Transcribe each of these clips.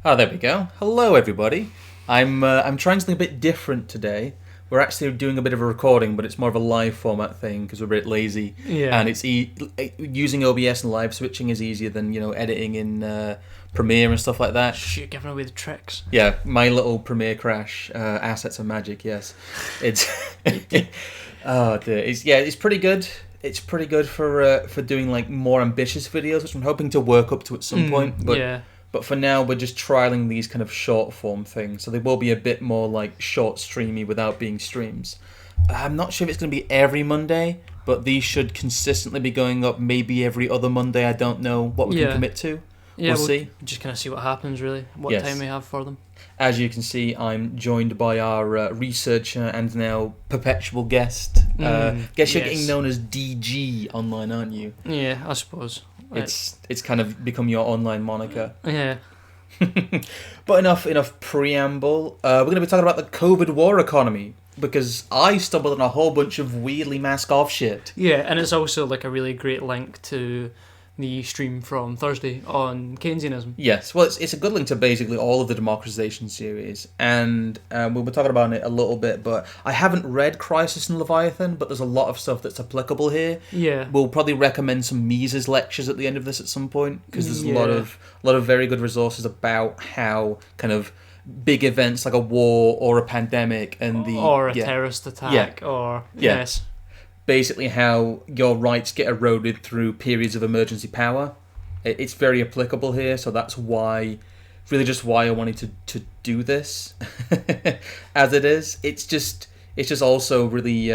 Oh, there we go. Hello, everybody. I'm trying something a bit different today. We're actually doing a bit of a recording, but it's more of a live format thing because we're a bit lazy. Yeah. And it's using OBS and live switching is easier than editing in Premiere and stuff like that. Shit, giving away the tricks. Yeah, my little Premiere crash. Assets of magic. Yes, it's. Oh dear. It's pretty good. It's pretty good for doing like more ambitious videos, which I'm hoping to work up to at some point. But yeah. But for now, we're just trialing these kind of short form things, so they will be a bit more like short streamy without being streams. I'm not sure if it's going to be every Monday, but these should consistently be going up maybe every other Monday. I don't know what we can commit to. Yeah, we'll see. Just kind of see what happens, really. What Yes. time we have for them. As you can see, I'm joined by our researcher and now perpetual guest. Guess you're getting known as DG online, aren't you? Yeah, I suppose. It's kind of become your online moniker. Yeah. But enough preamble. We're going to be talking about the COVID war economy because I stumbled on a whole bunch of weirdly mask off shit. Yeah, and it's also like a really great link to the stream from Thursday on Keynesianism. Yes, well, it's a good link to basically all of the democratization series, and we'll be talking about it a little bit, but I haven't read Crisis and Leviathan, but there's a lot of stuff that's applicable here. Yeah. We'll probably recommend some Mises lectures at the end of this at some point, because there's a lot of very good resources about how kind of big events like a war or a pandemic and or a terrorist attack yes. Basically how your rights get eroded through periods of emergency power. It's very applicable here, so that's why I wanted to do this as it is. It's just also really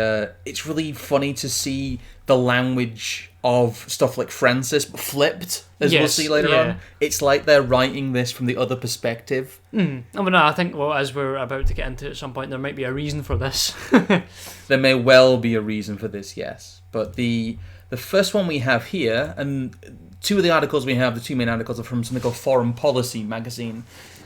it's really funny to see the language of stuff like Francis flipped, as we'll see later on. It's like they're writing this from the other perspective. I think, as we're about to get into at some point, there might be a reason for this. There may well be a reason for this, yes. But the first one we have here, and two of the articles we have, the two main articles, are from something called Foreign Policy magazine.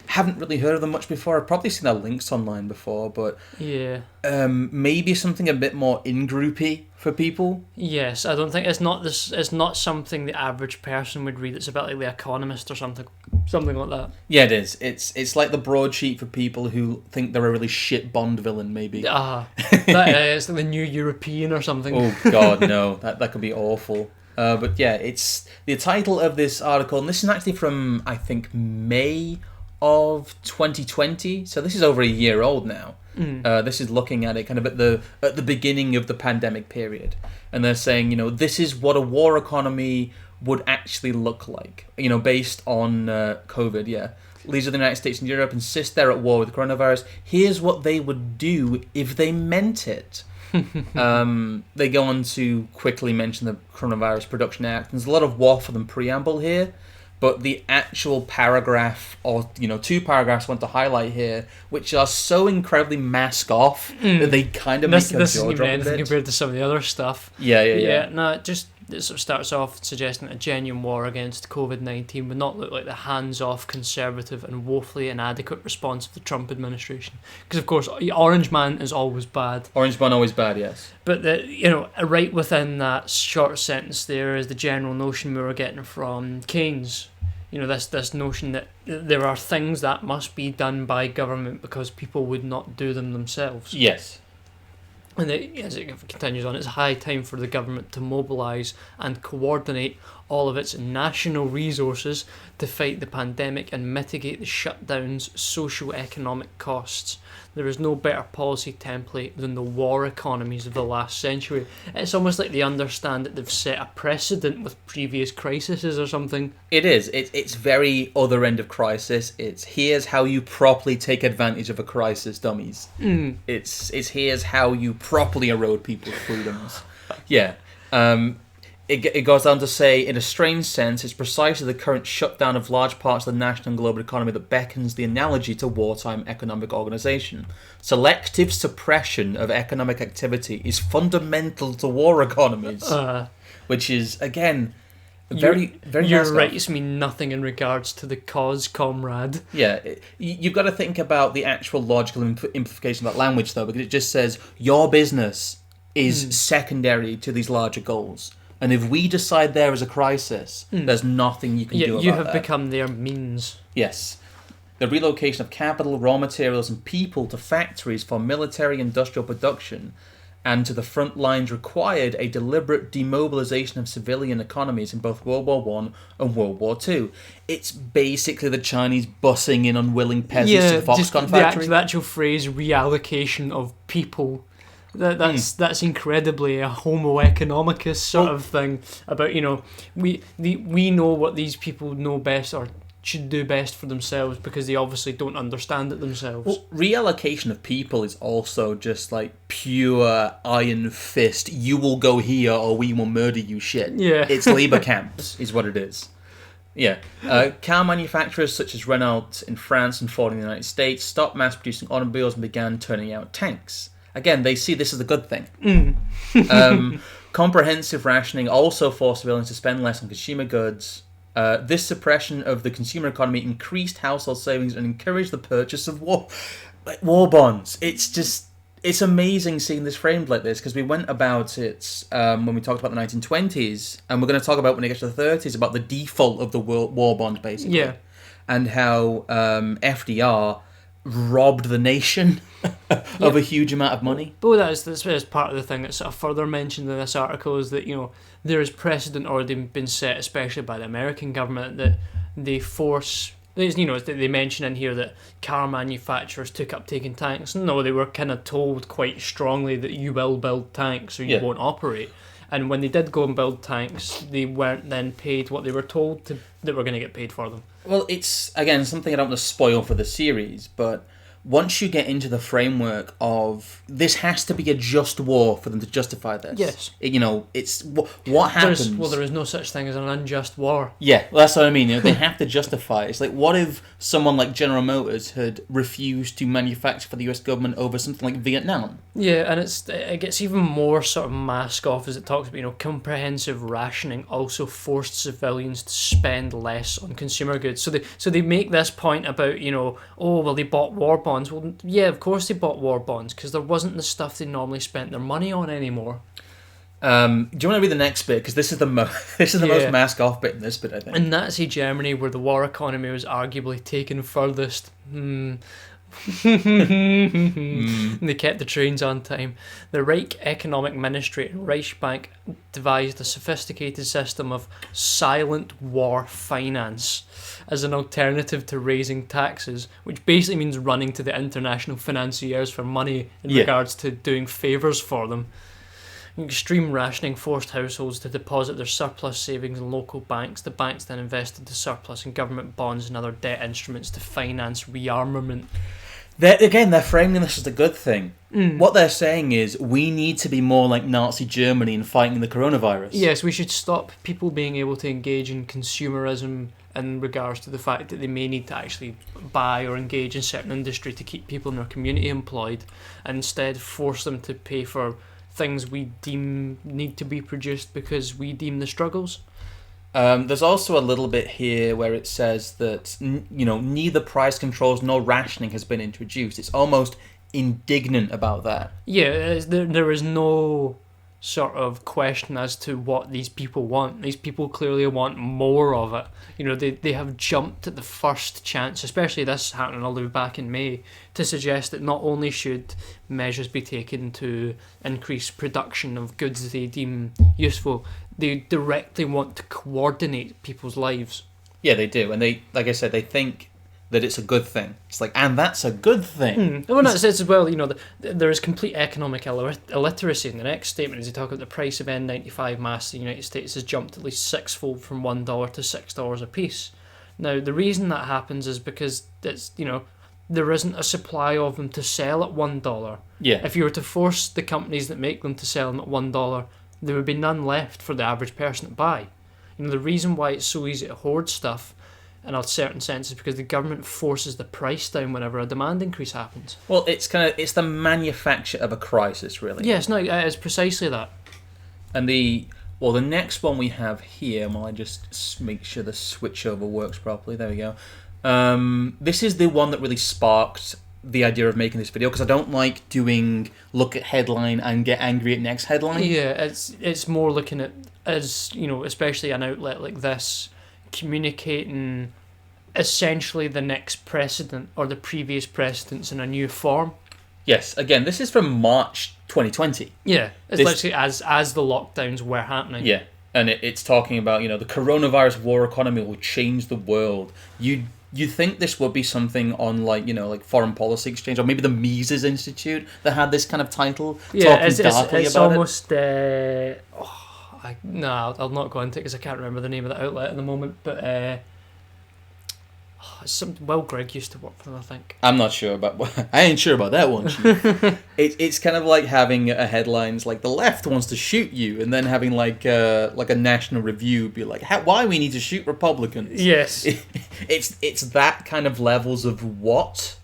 Haven't really heard of them much before. I've probably seen their links online before, but maybe something a bit more in-groupy for people. Yes, I don't think it's not something the average person would read. It's about like The Economist or something like that. Yeah, it is. It's like the broadsheet for people who think they're a really shit Bond villain, maybe. It's like the New European or something. Oh God, no, that could be awful. But yeah, it's the title of this article, and this is actually from I think May of 2020, so this is over a year old now. This is looking at it kind of at the beginning of the pandemic period, and they're saying, this is what a war economy would actually look like, based on COVID. Yeah, leaders of the United States and Europe insist they're at war with the coronavirus. Here's what they would do if they meant it. They go on to quickly mention the Coronavirus Production Act. There's a lot of waffle and preamble here. But the actual paragraph, or two paragraphs I want to highlight here, which are so incredibly mask off that they kind of make your jaw drop a bit. Compared to some of the other stuff. Yeah. No, it sort of starts off suggesting that a genuine war against COVID-19 would not look like the hands-off, conservative, and woefully inadequate response of the Trump administration. Because of course, Orange Man is always bad. Orange Man always bad, yes. But right within that short sentence there is the general notion we were getting from Keynes. This notion that there are things that must be done by government because people would not do them themselves. Yes. And as it continues on, it's high time for the government to mobilise and coordinate all of its national resources to fight the pandemic and mitigate the shutdown's socio-economic costs. There is no better policy template than the war economies of the last century. It's almost like they understand that they've set a precedent with previous crises or something. It is. It's very other end of crisis. It's here's how you properly take advantage of a crisis, dummies. It's here's how you properly erode people's freedoms. Yeah. It goes on to say, in a strange sense, it's precisely the current shutdown of large parts of the national and global economy that beckons the analogy to wartime economic organization. Selective suppression of economic activity is fundamental to war economies, which is, again, very your rights mean nothing in regards to the cause, comrade. Yeah, you've got to think about the actual logical implication of that language, though, because it just says your business is secondary to these larger goals. And if we decide there is a crisis, there's nothing you can do about that. You have become their means. Yes. The relocation of capital, raw materials, and people to factories for military industrial production and to the front lines required a deliberate demobilization of civilian economies in both World War One and World War Two. It's basically the Chinese bussing in unwilling peasants to the Foxconn factory. The actual phrase reallocation of people. That's incredibly a Homo economicus sort of thing about, we know what these people know best or should do best for themselves because they obviously don't understand it themselves. Well, reallocation of people is also just like pure iron fist. You will go here or we will murder you shit. Yeah. It's labour camps is what it is. Yeah. Car manufacturers such as Renault in France and Ford in the United States stopped mass producing automobiles and began turning out tanks. Again, they see this as a good thing. Comprehensive rationing also forced civilians to spend less on consumer goods. This suppression of the consumer economy increased household savings and encouraged the purchase of war bonds. It's amazing seeing this framed like this because we went about it when we talked about the 1920s, and we're going to talk about when it gets to the 30s about the default of the war bond, basically. Yeah. And how FDR robbed the nation of a huge amount of money. But that's part of the thing that's sort of further mentioned in this article is that, there is precedent already been set, especially by the American government, that they force... they mention in here that car manufacturers took up taking tanks. No, they were kind of told quite strongly that you will build tanks or you won't operate. And when they did go and build tanks, they weren't then paid what they were told that were going to get paid for them. Well, it's, again, something I don't want to spoil for the series, but once you get into the framework of this has to be a just war for them to justify this. Yes. It's what happens. There is no such thing as an unjust war. Yeah, well, that's what I mean. They have to justify it. It's like, what if someone like General Motors had refused to manufacture for the US government over something like Vietnam? Yeah, and it gets even more sort of mask off as it talks about, comprehensive rationing also forced civilians to spend less on consumer goods. So they make this point about, they bought war bonds. Well, yeah, of course they bought war bonds because there wasn't the stuff they normally spent their money on anymore. Do you want to read the next bit? Because this is the most mask off bit in this bit, I think. In Nazi Germany, where the war economy was arguably taken furthest, they kept the trains on time. The Reich Economic Ministry and Reichsbank devised a sophisticated system of silent war finance as an alternative to raising taxes, which basically means running to the international financiers for money in regards to doing favours for them. Extreme rationing forced households to deposit their surplus savings in local banks. The banks then invested the surplus in government bonds and other debt instruments to finance rearmament. They're framing this as a good thing. What they're saying is we need to be more like Nazi Germany in fighting the coronavirus. Yes, we should stop people being able to engage in consumerism in regards to the fact that they may need to actually buy or engage in certain industry to keep people in their community employed, and instead force them to pay for things we deem need to be produced because we deem the struggles. There's also a little bit here where it says that neither price controls nor rationing has been introduced. It's almost indignant about that. Yeah, there is no sort of question as to what these people want. These people clearly want more of it. They have jumped at the first chance, especially this happening all the way back in May, to suggest that not only should measures be taken to increase production of goods that they deem useful, they directly want to coordinate people's lives. Yeah, they do. And they, like I said, they think that it's a good thing. It's like, and that's a good thing. Well, it says as well, there is complete economic illiteracy. In the next statement, as they talk about the price of N95 masks in the United States has jumped at least sixfold from $1 to $6 a piece. Now, the reason that happens is because it's, there isn't a supply of them to sell at $1. Yeah. If you were to force the companies that make them to sell them at $1, there would be none left for the average person to buy. The reason why it's so easy to hoard stuff in a certain sense is because the government forces the price down whenever a demand increase happens. Well, it's the manufacture of a crisis, really. Yes, no, it's precisely that. And the next one we have here, while I just make sure the switchover works properly. There we go. This is the one that really sparked the idea of making this video, because I don't like doing look at headline and get angry at next headline. Yeah, it's more looking at, as especially an outlet like this, communicating essentially the next precedent or the previous precedents in a new form. Yes, again, this is from March 2020. Yeah, it's literally as the lockdowns were happening. Yeah, and it's talking about, the coronavirus war economy will change the world. You think this would be something on like Foreign Policy Exchange or maybe the Mises Institute that had this kind of title? Yeah, talking darkly it's about almost. I'll not go into it because I can't remember the name of the outlet at the moment. But Will Grigg used to work for them, I think. I'm not sure about. I ain't sure about that one, Chief. It's kind of like having a headlines like the left wants to shoot you, and then having like a National Review be like, why we need to shoot Republicans. Yes, it's that kind of levels of what.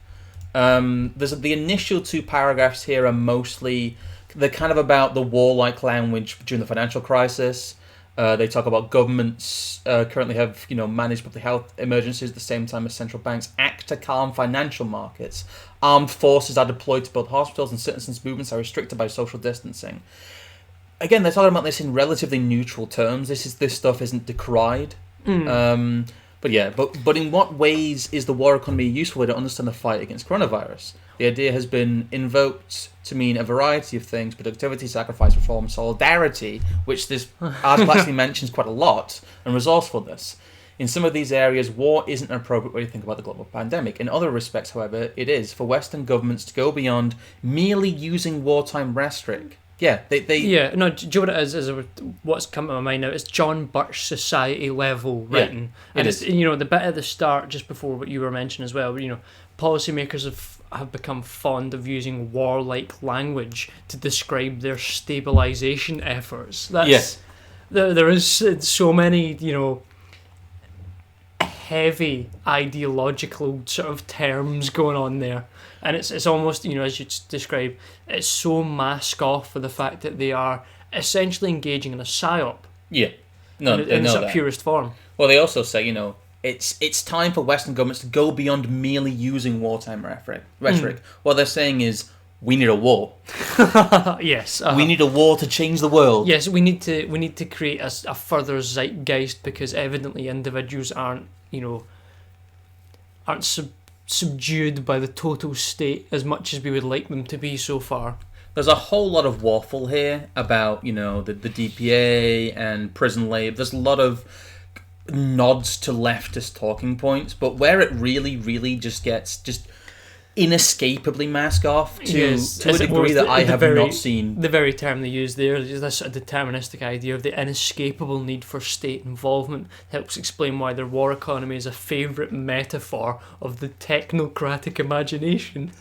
There's the initial 2 paragraphs here are mostly they're kind of about the warlike language during the financial crisis. They talk about governments currently have managed public health emergencies at the same time as central banks act to calm financial markets. Armed forces are deployed to build hospitals, and citizens' movements are restricted by social distancing. Again, they're talking about this in relatively neutral terms. This stuff isn't decried. But in what ways is the war economy a useful way to understand the fight against coronavirus? The idea has been invoked to mean a variety of things: productivity, sacrifice, reform, solidarity, which this article actually mentions quite a lot, and resourcefulness. In some of these areas, war isn't an appropriate way to think about the global pandemic. In other respects, however, it is for Western governments to go beyond merely using wartime rhetoric. Yeah, Yeah, no, do you know what it is what's come to my mind now? It's John Birch Society level writing. Yeah, and it's the bit at the start, just before what you were mentioning as well, policymakers have become fond of using warlike language to describe their stabilisation efforts. There is so many, heavy ideological sort of terms going on there. And it's almost, as you described, it's so mask off for the fact that they are essentially engaging in a psyop. Yeah. No, in its purest form. Well, they also say, it's time for Western governments to go beyond merely using wartime rhetoric. What they're saying is, we need a war. Yes. We need a war to change the world. Yes, we need to create a further zeitgeist, because evidently individuals aren't subdued by the total state as much as we would like them to be so far. There's a whole lot of waffle here about, the DPA and prison labor. There's a lot of nods to leftist talking points, but where it really, really just gets inescapably mask off to a degree that I have not seen. The very term they use there is this sort of deterministic idea of the inescapable need for state involvement. Helps explain why their war economy is a favourite metaphor of the technocratic imagination.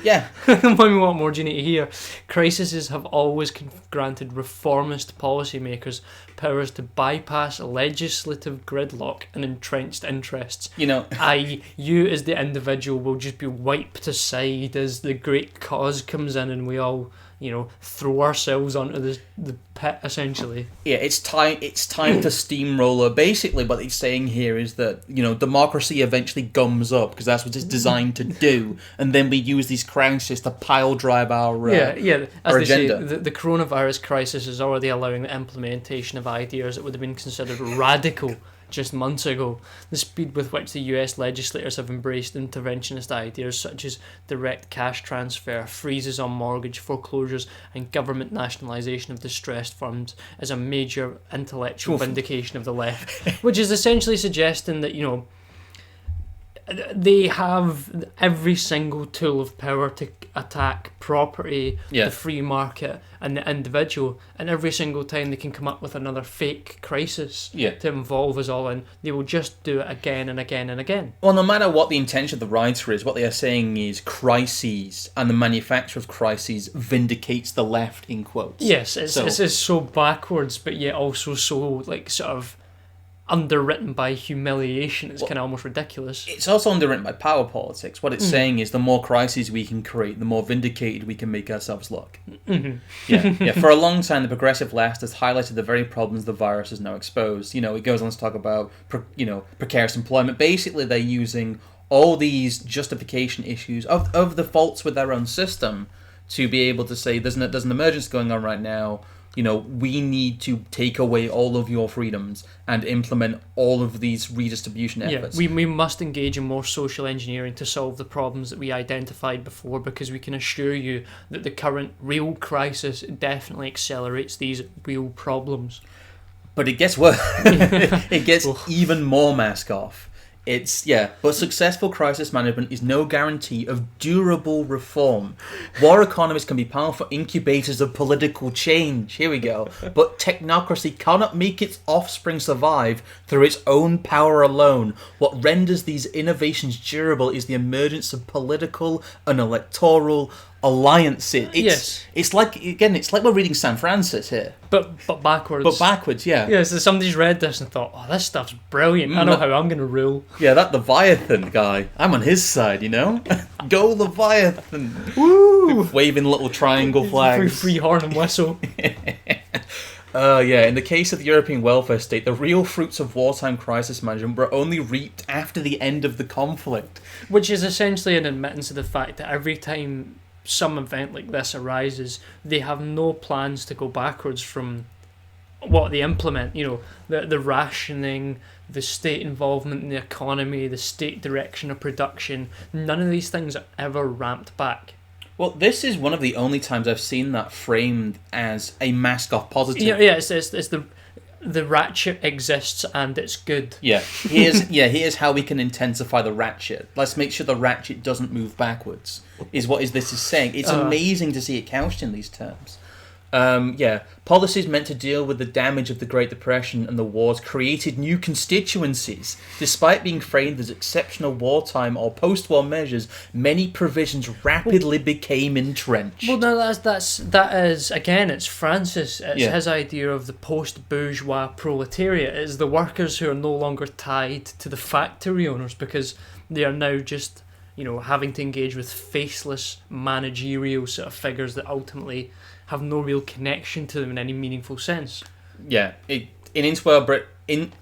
Yeah. What more do you need to hear? Crises have always granted reformist policymakers powers to bypass legislative gridlock and entrenched interests. I.e., you as the individual will just be wiped aside as the great cause comes in and we all, throw ourselves onto the pit, essentially. Yeah, it's time to steamroller. Basically, what he's saying here is that, democracy eventually gums up because that's what it's designed to do, and then we use these crises to pile drive our As our they agenda. say, the coronavirus crisis is already allowing the implementation of ideas that would have been considered radical just months ago. The speed with which the US legislators have embraced interventionist ideas such as direct cash transfer, freezes on mortgage foreclosures, and government nationalisation of distressed funds is a major intellectual vindication of the left, which is essentially suggesting that, they have every single tool of power to attack property, the free market, and the individual, and every single time they can come up with another fake crisis to involve us all in, they will just do it again and again and again. Well, no matter what the intention of the writer is, what they are saying is crises, and the manufacture of crises vindicates the left, in quotes. Yes, it's so backwards, but yet also so, sort of underwritten by humiliation. It's kind of almost ridiculous. It's also underwritten by power politics. What it's saying is the more crises we can create, the more vindicated we can make ourselves look. Mm-hmm. For a long time, the progressive left has highlighted the very problems the virus has now exposed. It goes on to talk about precarious employment. Basically, they're using all these justification issues of the faults with their own system to be able to say there's an emergency going on right now. we need to take away all of your freedoms and implement all of these redistribution efforts. Yeah, we must engage in more social engineering to solve the problems that we identified before, because we can assure you that the current real crisis definitely accelerates these real problems. But it gets worse. It gets even more mask off. But successful crisis management is no guarantee of durable reform. War economies can be powerful incubators of political change. Here we go. But technocracy cannot make its offspring survive through its own power alone. What renders these innovations durable is the emergence of political and electoral alliances. It's like we're reading San Francis here. But backwards. But backwards, yeah. Yeah, so somebody's read this and thought, oh, this stuff's brilliant. I know how I'm going to rule. Yeah, that Leviathan guy. I'm on his side, Go Leviathan. Woo! Waving little triangle flags. Free horn and whistle. In the case of the European welfare state, the real fruits of wartime crisis management were only reaped after the end of the conflict. Which is essentially an admittance of the fact that every time some event like this arises, they have no plans to go backwards from what they implement. The rationing, the state involvement in the economy, the state direction of production. None of these things are ever ramped back. Well, this is one of the only times I've seen that framed as a mask-off positive. It's the ratchet exists and it's good. Here's how we can intensify the ratchet. Let's make sure the ratchet doesn't move backwards, is what this is saying. It's amazing to see it couched in these terms. Policies meant to deal with the damage of the Great Depression and the wars created new constituencies. Despite being framed as exceptional wartime or post-war measures, many provisions rapidly became entrenched. Well, no, that is again, it's Francis. It's his idea of the post-bourgeois proletariat. It's the workers who are no longer tied to the factory owners because they are now just having to engage with faceless managerial sort of figures that ultimately have no real connection to them in any meaningful sense. In interwar Britain,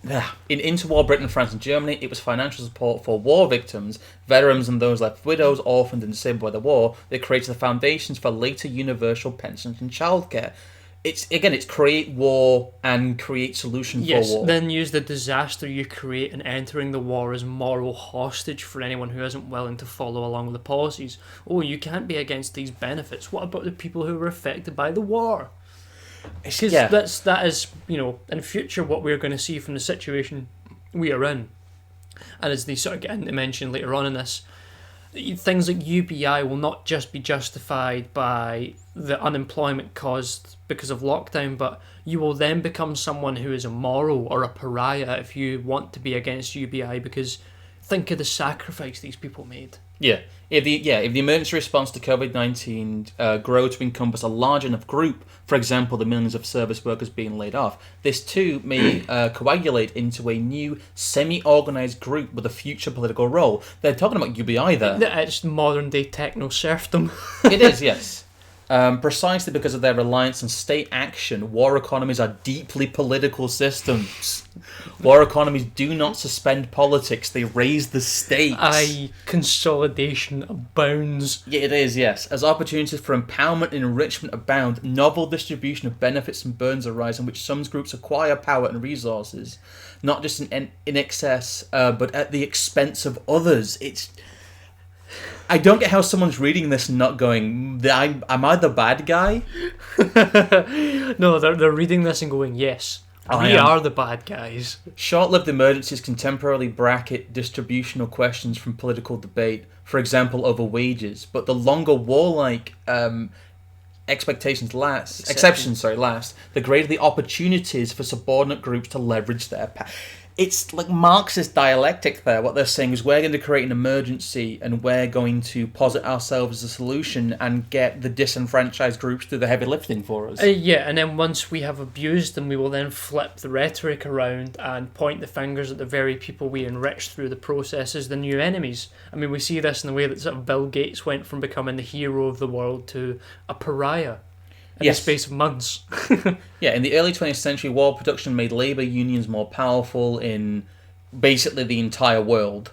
France and Germany, it was financial support for war victims, veterans and those left widowed, orphaned and disabled by the war that created the foundations for later universal pensions and childcare. It's create war and create solution for war. Then use the disaster you create in entering the war as moral hostage for anyone who isn't willing to follow along with the policies. Oh, you can't be against these benefits. What about the people who were affected by the war? Because that is, in future what we're going to see from the situation we are in. And as they sort of get into mention later on in this, things like UBI will not just be justified by the unemployment caused because of lockdown, but you will then become someone who is immoral or a pariah if you want to be against UBI, because think of the sacrifice these people made. If the emergency response to COVID-19 grow to encompass a large enough group, for example, the millions of service workers being laid off, this too may coagulate into a new semi-organised group with a future political role. They're talking about UBI there. It's modern-day techno-serfdom. It is, yes. Precisely because of their reliance on state action, war economies are deeply political systems. War economies do not suspend politics, they raise the stakes. Consolidation abounds. Yeah, it is, yes. As opportunities for empowerment and enrichment abound, novel distribution of benefits and burdens arise in which some groups acquire power and resources, not just in excess, but at the expense of others. I don't get how someone's reading this and not going, am I the bad guy? No, they're reading this and going, yes, we are the bad guys. Short-lived emergencies can temporarily bracket distributional questions from political debate, for example, over wages, but the longer warlike exceptions last, the greater the opportunities for subordinate groups to leverage their power. It's like Marxist dialectic there. What they're saying is we're going to create an emergency and we're going to posit ourselves as a solution and get the disenfranchised groups do the heavy lifting for us. And then once we have abused them, we will then flip the rhetoric around and point the fingers at the very people we enriched through the process as the new enemies. I mean, we see this in the way that sort of Bill Gates went from becoming the hero of the world to a pariah. In the space of months. In the early 20th century, war production made labour unions more powerful in basically the entire world.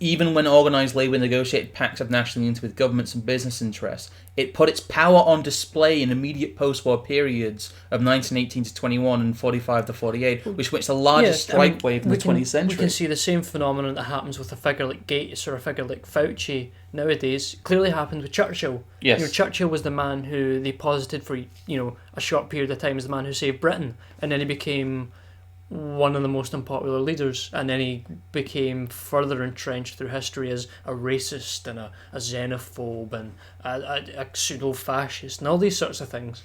Even when organised labour negotiated pacts of national unity with governments and business interests, it put its power on display in immediate post-war periods of 1918 to 21 and 45 to 48, which witnessed the largest strike wave in the 20th century. We can see the same phenomenon that happens with a figure like Gates or a figure like Fauci nowadays. Clearly happened with Churchill. Yes. Churchill was the man who they posited for a short period of time as the man who saved Britain, and then he became one of the most unpopular leaders, and then he became further entrenched through history as a racist and a xenophobe and a pseudo-fascist and all these sorts of things.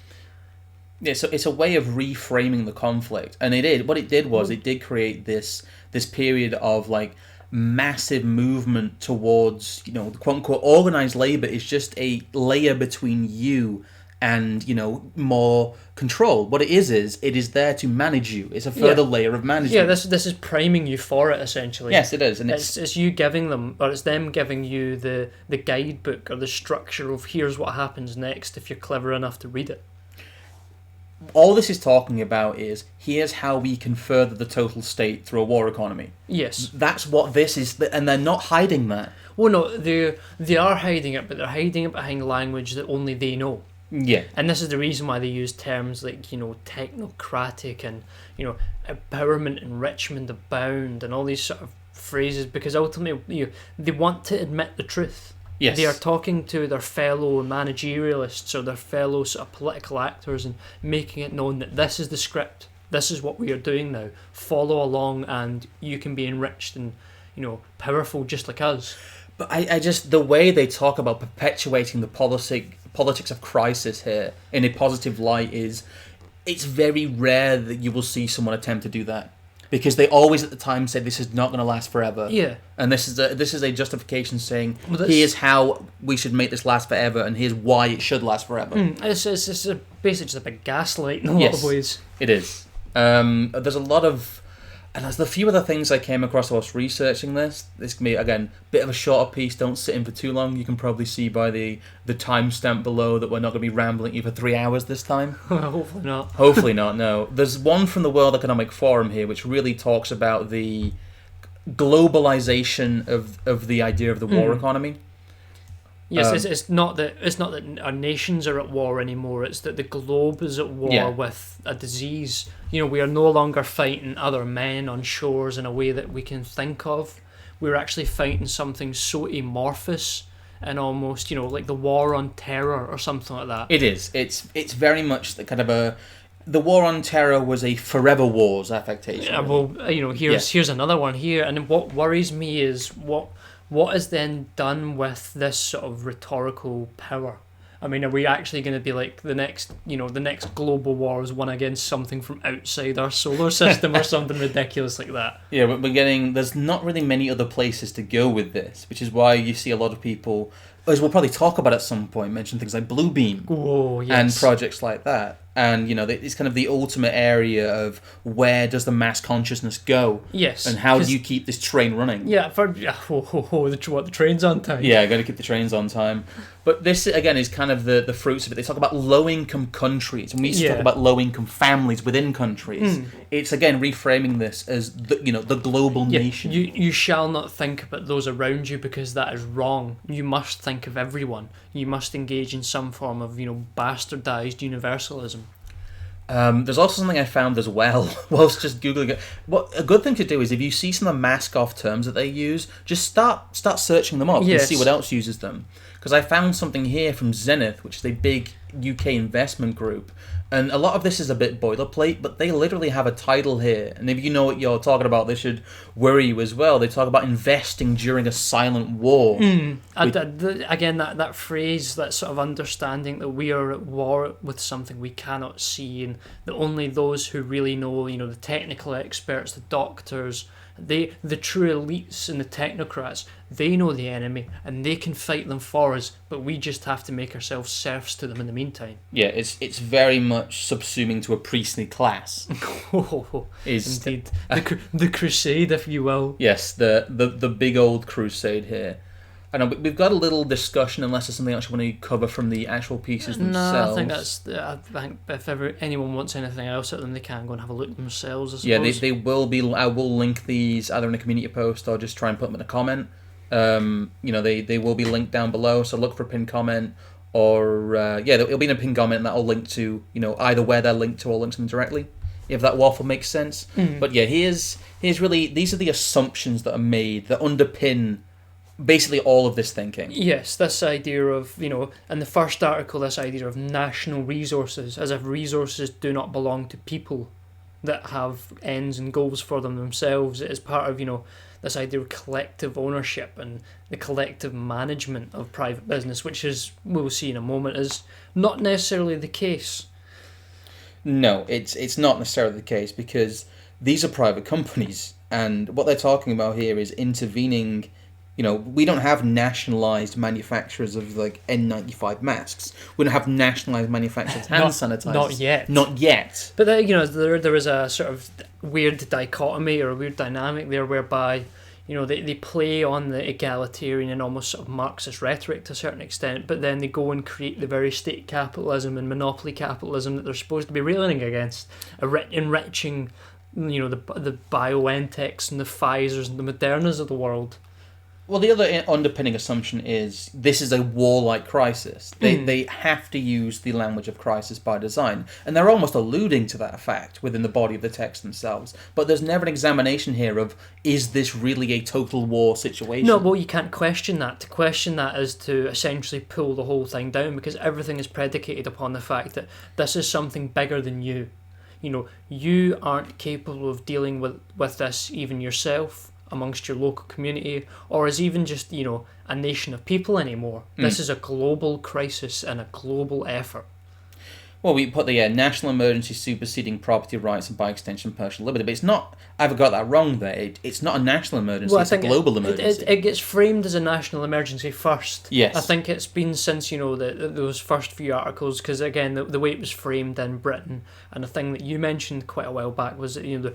Yeah, so it's a way of reframing the conflict, and what it did create this period of like massive movement towards, the quote-unquote organized labor is just a layer between you and, more control. What it is there to manage you. It's a further layer of management. Yeah, this is priming you for it, essentially. Yes, it is. And it's you giving them, or it's them giving you the guidebook or the structure of here's what happens next if you're clever enough to read it. All this is talking about is here's how we can further the total state through a war economy. Yes. That's what this is, and they're not hiding that. Well, no, they are hiding it, but they're hiding it behind language that only they know. Yeah. And this is the reason why they use terms like, technocratic and, empowerment and Richmond abound and all these sort of phrases, because ultimately they want to admit the truth. Yes. They are talking to their fellow managerialists or their fellow sort of political actors and making it known that this is the script. This is what we are doing now. Follow along and you can be enriched and, powerful just like us. But I just, the way they talk about perpetuating the politics of crisis here in a positive light it's very rare that you will see someone attempt to do that. Because they always at the time say this is not going to last forever. Yeah. And this is a justification saying, here's how we should make this last forever and here's why it should last forever. It's basically just a big gaslight in a lot of ways. It is. There's a lot of... And there's a few other things I came across whilst researching this. This can be, again, a bit of a shorter piece. Don't sit in for too long. You can probably see by the timestamp below that we're not going to be rambling you for 3 hours this time. Hopefully not. Hopefully not, no. There's one from the World Economic Forum here which really talks about the globalization of the idea of the war economy. Yes, it's not that our nations are at war anymore. It's that the globe is at war with a disease. We are no longer fighting other men on shores in a way that we can think of. We're actually fighting something so amorphous and almost, like the war on terror or something like that. It is. It's very much the kind of the war on terror was a forever wars affectation. Yeah, well, here's another one here, and what worries me is what is then done with this sort of rhetorical power? I mean, are we actually going to be like the next global war is won against something from outside our solar system or something ridiculous like that? Yeah, but there's not really many other places to go with this, which is why you see a lot of people, as we'll probably talk about at some point, mention things like Bluebeam and projects like that. And, it's kind of the ultimate area of where does the mass consciousness go? Yes. And how do you keep this train running? Yeah, the train's on time. Yeah, got to keep the trains on time. But this, again, is kind of the fruits of it. They talk about low-income countries, and we used to talk about low-income families within countries. It's, again, reframing this as, the global nation. You shall not think about those around you because that is wrong. You must think of everyone. You must engage in some form of, bastardized universalism. There's also something I found as well whilst just Googling it. What a good thing to do is if you see some of the mask-off terms that they use, just start searching them up and see what else uses them. Because I found something here from Zenith, which is a big UK investment group, and a lot of this is a bit boilerplate, but they literally have a title here, and if you know what you're talking about, this should worry you as well. They talk about investing during a silent war. Again, that phrase, that sort of understanding that we are at war with something we cannot see, and that only those who really know, the technical experts, the doctors, the true elites and the technocrats, they know the enemy and they can fight them for us, but we just have to make ourselves serfs to them in the meantime. Yeah, it's very much subsuming to a priestly class. Indeed. The crusade, if you will. Yes, the big old crusade here. I know we've got a little discussion, unless there's something else you want to cover from the actual pieces themselves. No, I think I think if anyone wants anything else at them, they can go and have a look themselves. I suppose. Yeah, they will be. I will link these either in a community post or just try and put them in a comment. They will be linked down below, so look for a pinned comment, or it'll be in a pinned comment, and that'll link to either where they're linked to or link to them directly, if that waffle makes sense. But yeah, here's really, these are the assumptions that are made that underpin basically all of this thinking. Yes, this idea of, in the first article, this idea of national resources, as if resources do not belong to people that have ends and goals for them themselves. It is part of, this idea of collective ownership and the collective management of private business, which is, we'll see in a moment, is not necessarily the case. No, it's not necessarily the case, because these are private companies, and what they're talking about here is intervening. We don't have nationalised manufacturers of like N95 masks. We don't have nationalised manufacturers of hand sanitizers. Not yet. Not yet. But there is a sort of weird dichotomy or a weird dynamic there whereby they play on the egalitarian and almost sort of Marxist rhetoric to a certain extent, but then they go and create the very state capitalism and monopoly capitalism that they're supposed to be railing against, enriching the BioNTechs and the Pfizers and the Modernas of the world. Well, the other underpinning assumption is this is a warlike crisis. They have to use the language of crisis by design, and they're almost alluding to that fact within the body of the text themselves. But there's never an examination here of, is this really a total war situation? No, well, you can't question that. To question that is to essentially pull the whole thing down, because everything is predicated upon the fact that this is something bigger than you. You aren't capable of dealing with this even yourself, amongst your local community, or as even just, a nation of people anymore. This is a global crisis and a global effort. Well, we put the national emergency superseding property rights and by extension personal liberty, but it's not, I've got that wrong there, it's not a national emergency, it's a global emergency. It gets framed as a national emergency first. Yes. I think it's been since, those first few articles, because again, the way it was framed in Britain, and the thing that you mentioned quite a while back was that,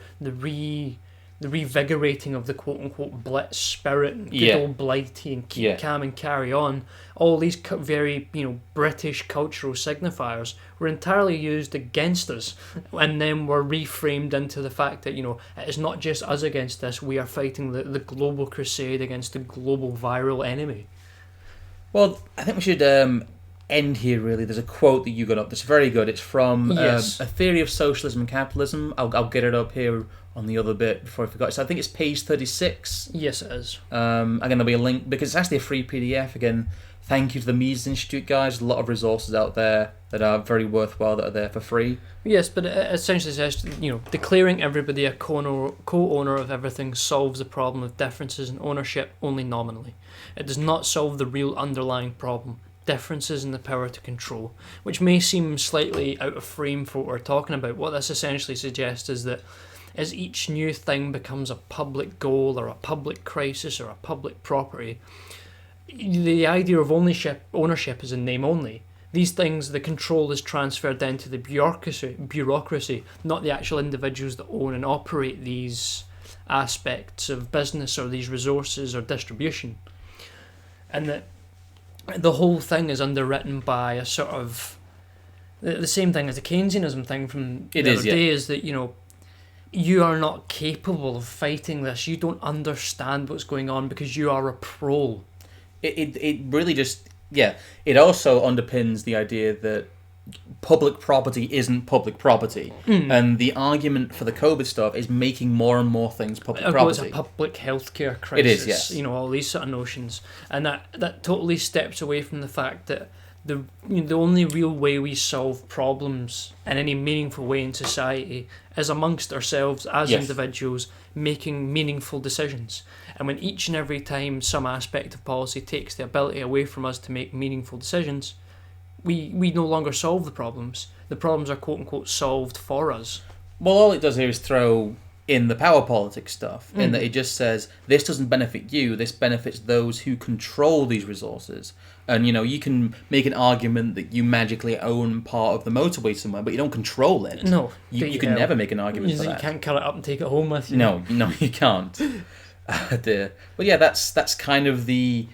the revigorating of the quote-unquote blitz spirit and good old Blighty and keep calm and carry on, all these very British cultural signifiers were entirely used against us, and then were reframed into the fact that it is not just us against this, we are fighting the global crusade against the global viral enemy. Well, I think we should end here really. There's a quote that you got up that's very good. It's from A Theory of Socialism and Capitalism. I'll get it up here on the other bit before I forgot. So I think it's page 36. Yes, it is. Again, there'll be a link, because it's actually a free PDF. Again, thank you to the Mises Institute guys. A lot of resources out there that are very worthwhile that are there for free. Yes, but it essentially says, declaring everybody a co-owner of everything solves the problem of differences in ownership only nominally. It does not solve the real underlying problem, differences in the power to control, which may seem slightly out of frame for what we're talking about. What this essentially suggests is that as each new thing becomes a public goal or a public crisis or a public property, the idea of ownership is in name only. These things, the control is transferred then to the bureaucracy, not the actual individuals that own and operate these aspects of business or these resources or distribution. And that the whole thing is underwritten by a sort of the same thing as the Keynesianism thing from the other day, is that you are not capable of fighting this. You don't understand what's going on because you are a pro. It really just it also underpins the idea that public property isn't public property, and the argument for the COVID stuff is making more and more things public property. It's a public healthcare crisis. It is, yes. All these sort of notions, and that totally steps away from the fact that the only real way we solve problems in any meaningful way in society is amongst ourselves as individuals making meaningful decisions. And when each and every time some aspect of policy takes the ability away from us to make meaningful decisions, we no longer solve the problems. The problems are quote-unquote solved for us. Well, all it does here is throw in the power politics stuff, in that it just says, this doesn't benefit you, this benefits those who control these resources. And, you can make an argument that you magically own part of the motorway somewhere, but you don't control it. No. You can never make an argument for that. You can't cut it up and take it home with you. No, you can't. Dear. But yeah, that's kind of the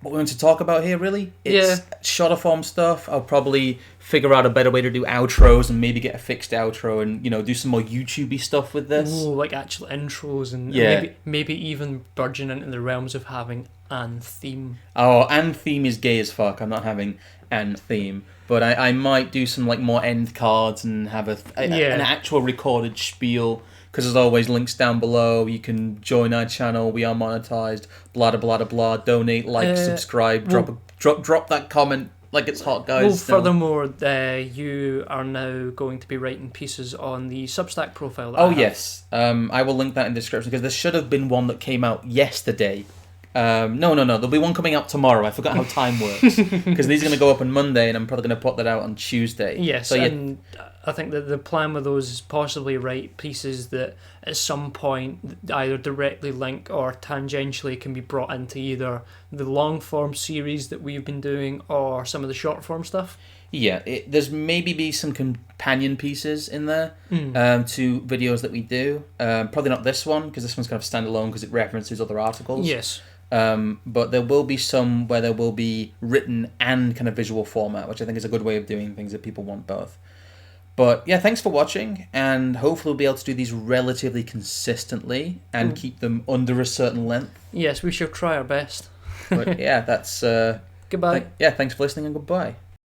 what we want to talk about here, really. It's shorter form stuff. I'll probably figure out a better way to do outros and maybe get a fixed outro and, do some more YouTubey stuff with this. Ooh, like actual intros and maybe even burgeon into the realms of having an theme. Oh, and theme is gay as fuck. I'm not having an theme. But I might do some like more end cards and have an actual recorded spiel. Because as always, links down below. You can join our channel. We are monetized. Blah blah blah blah. Donate, like, subscribe, drop that comment like it's hot, guys. Well, furthermore, you are now going to be writing pieces on the Substack profile. Yes. I will link that in the description because there should have been one that came out yesterday. No. There'll be one coming out tomorrow. I forgot how time works because these are going to go up on Monday, and I'm probably going to put that out on Tuesday. Yes, and I think that the plan with those is possibly write pieces that at some point either directly link or tangentially can be brought into either the long form series that we've been doing or some of the short form stuff. Yeah, there's maybe be some companion pieces in there to videos that we do. Probably not this one because this one's kind of standalone because it references other articles. Yes. But there will be some where there will be written and kind of visual format, which I think is a good way of doing things if people want both. But yeah, thanks for watching, and hopefully we'll be able to do these relatively consistently and keep them under a certain length. Yes, we shall try our best. But yeah, that's... Goodbye. Thanks for listening and goodbye.